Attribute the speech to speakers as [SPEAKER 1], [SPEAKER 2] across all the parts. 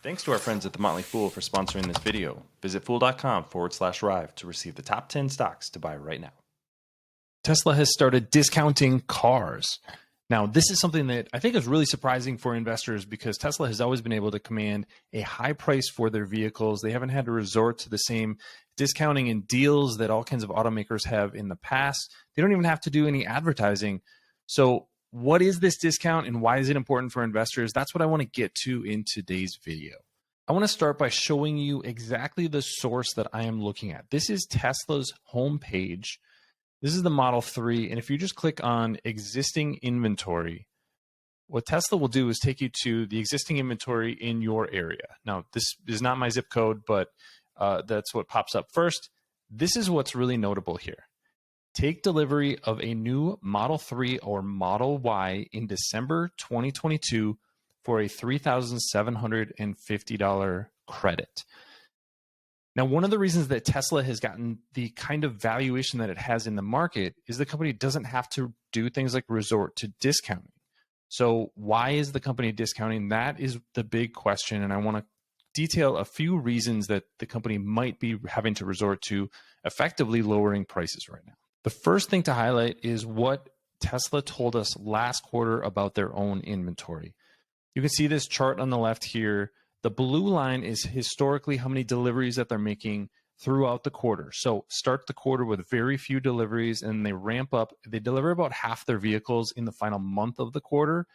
[SPEAKER 1] Thanks to our friends at The Motley Fool for sponsoring this video. Visit fool.com/Rive to receive the top 10 stocks to buy right now. Tesla has started discounting cars. Now, this is something that I think is really surprising for investors because Tesla has always been able to command a high price for their vehicles. They haven't had to resort to the same discounting and deals that all kinds of automakers have in the past. They don't even have to do any advertising. So what is this discount and why is it important for investors? That's what I want to get to in today's video. I want to start by showing you exactly the source that I am looking at. This is Tesla's homepage. This is the Model 3. And if you just click on existing inventory, what Tesla will do is take you to the existing inventory in your area. Now, this is not my zip code, but that's what pops up first. This is what's really notable here. Take delivery of a new Model 3 or Model Y in December 2022 for a $3,750 credit. Now, one of the reasons that Tesla has gotten the kind of valuation that it has in the market is the company doesn't have to do things like resort to discounting. So why is the company discounting? That is the big question. And I want to detail a few reasons that the company might be having to resort to effectively lowering prices right now. The first thing to highlight is what Tesla told us last quarter about their own inventory. You can see this chart on the left here. The blue line is historically how many deliveries that they're making throughout the quarter. So start the quarter with very few deliveries and they ramp up. They deliver about half their vehicles in the final month of the quarter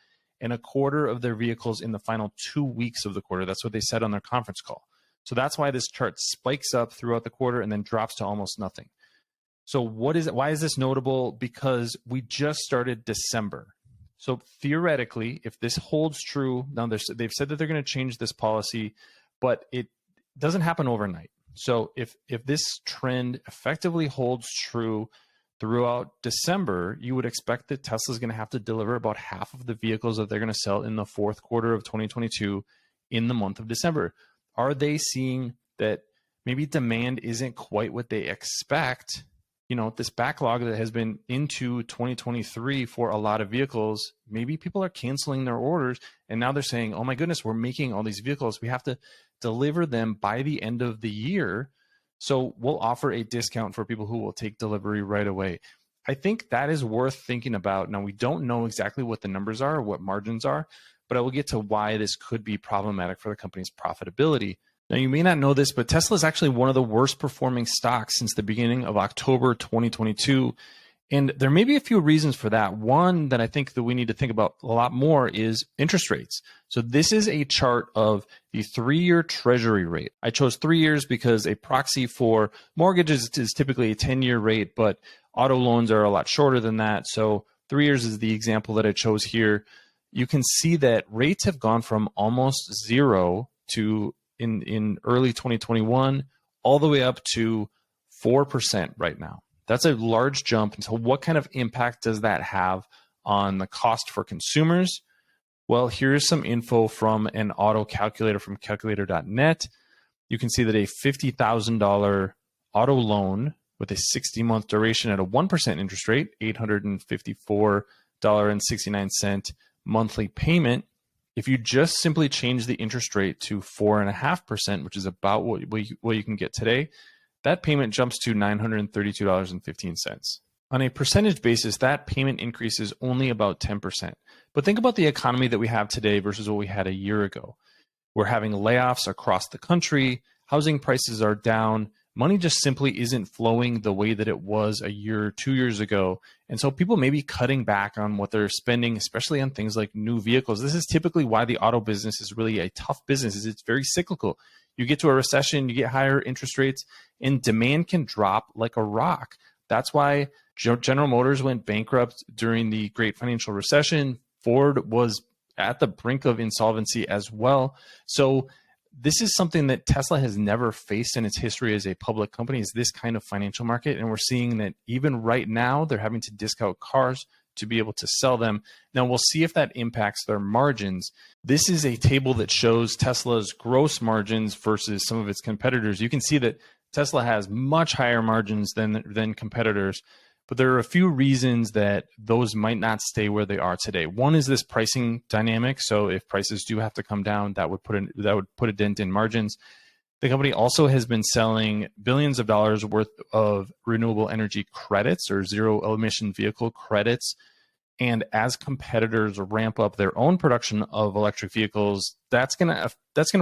[SPEAKER 1] and a quarter of their vehicles in the final 2 weeks of the quarter. That's what they said on their conference call. So that's why this chart spikes up throughout the quarter and then drops to almost nothing. So what is it? Why is this notable? Because we just started December. So theoretically, if this holds true, now they've said that they're going to change this policy, but it doesn't happen overnight. So if this trend effectively holds true throughout December, you would expect that Tesla's going to have to deliver about half of the vehicles that they're going to sell in the fourth quarter of 2022 in the month of December. Are they seeing that maybe demand isn't quite what they expect? You know, this backlog that has been into 2023 for a lot of vehicles, maybe people are canceling their orders and now they're saying, oh my goodness, we're making all these vehicles. We have to deliver them by the end of the year. So we'll offer a discount for people who will take delivery right away. I think that is worth thinking about. Now, we don't know exactly what the numbers are or what margins are, but I will get to why this could be problematic for the company's profitability. Now, you may not know this, but Tesla is actually one of the worst performing stocks since the beginning of October 2022. And there may be a few reasons for that. One that I think that we need to think about a lot more is interest rates. So this is a chart of the 3-year treasury rate. I chose 3 years because a proxy for mortgages is typically a 10-year rate, but auto loans are a lot shorter than that. So 3 years is the example that I chose here. You can see that rates have gone from almost zero to in early 2021, all the way up to 4% right now. That's a large jump. And so what kind of impact does that have on the cost for consumers? Well, here's some info from an auto calculator from calculator.net. You can see that a $50,000 auto loan with a 60-month duration at a 1% interest rate, $854.69 monthly payment. If you just simply change the interest rate to 4.5%, which is about what you can get today, that payment jumps to $932.15. On a percentage basis, that payment increase is only about 10%. But think about the economy that we have today versus what we had a year ago. We're having layoffs across the country. Housing prices are down. Money just simply isn't flowing the way that it was a year or 2 years ago. And so people may be cutting back on what they're spending, especially on things like new vehicles. This is typically why the auto business is really a tough business. It's very cyclical. You get to a recession, you get higher interest rates, and demand can drop like a rock. That's why General Motors went bankrupt during the Great Financial Recession. Ford was at the brink of insolvency as well. So this is something that Tesla has never faced in its history as a public company, is this kind of financial market. And we're seeing that even right now, they're having to discount cars to be able to sell them. Now, we'll see if that impacts their margins. This is a table that shows Tesla's gross margins versus some of its competitors. You can see that Tesla has much higher margins than competitors. But there are a few reasons that those might not stay where they are today. One is this pricing dynamic. So if prices do have to come down, that would put a dent in margins. The company also has been selling billions of dollars worth of renewable energy credits or zero emission vehicle credits. And as competitors ramp up their own production of electric vehicles, that's gonna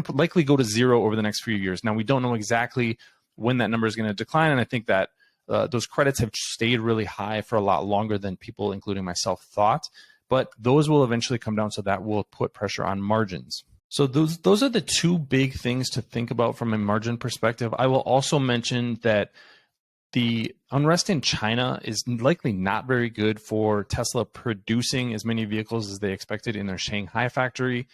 [SPEAKER 1] likely go to zero over the next few years. Now, we don't know exactly when that number is going to decline, and I think that those credits have stayed really high for a lot longer than people, including myself, thought. But those will eventually come down, so that will put pressure on margins. So those are the two big things to think about from a margin perspective. I will also mention that the unrest in China is likely not very good for Tesla producing as many vehicles as they expected in their Shanghai factory.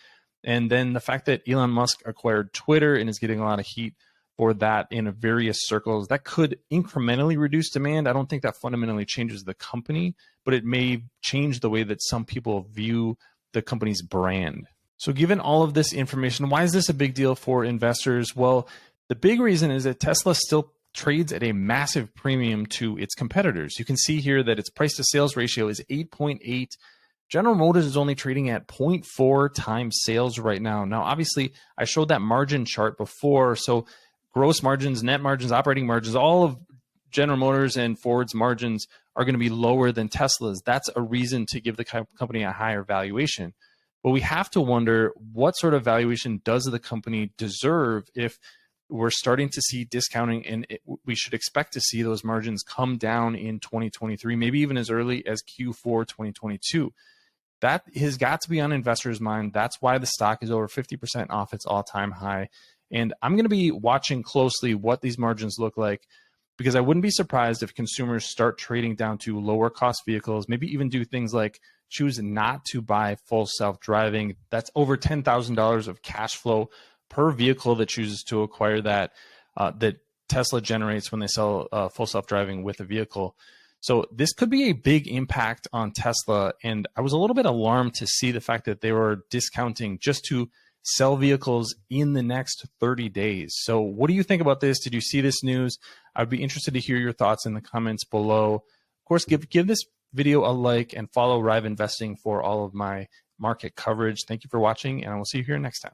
[SPEAKER 1] And then the fact that Elon Musk acquired Twitter and is getting a lot of heat for that in various circles, that could incrementally reduce demand. I don't think that fundamentally changes the company, but it may change the way that some people view the company's brand. So given all of this information, why is this a big deal for investors? Well, the big reason is that Tesla still trades at a massive premium to its competitors. You can see here that its price to sales ratio is 8.8. General Motors is only trading at 0.4 times sales right now. Now, obviously, I showed that margin chart before. So gross margins, net margins, operating margins, all of General Motors and Ford's margins are going to be lower than Tesla's. That's a reason to give the company a higher valuation. But we have to wonder, what sort of valuation does the company deserve if we're starting to see discounting, and we should expect to see those margins come down in 2023, maybe even as early as Q4 2022. That has got to be on investors' mind. That's why the stock is over 50% off its all-time high. And I'm going to be watching closely what these margins look like, because I wouldn't be surprised if consumers start trading down to lower cost vehicles, maybe even do things like choose not to buy full self-driving. That's over $10,000 of cash flow per vehicle that chooses to acquire that Tesla generates when they sell full self-driving with a vehicle. So this could be a big impact on Tesla. And I was a little bit alarmed to see the fact that they were discounting just to sell vehicles in the next 30 days. So what do you think about this? Did you see this news? I'd be interested to hear your thoughts in the comments below. Of course, give this video a like and follow Rive Investing for all of my market coverage. Thank you for watching, and I will see you here next time.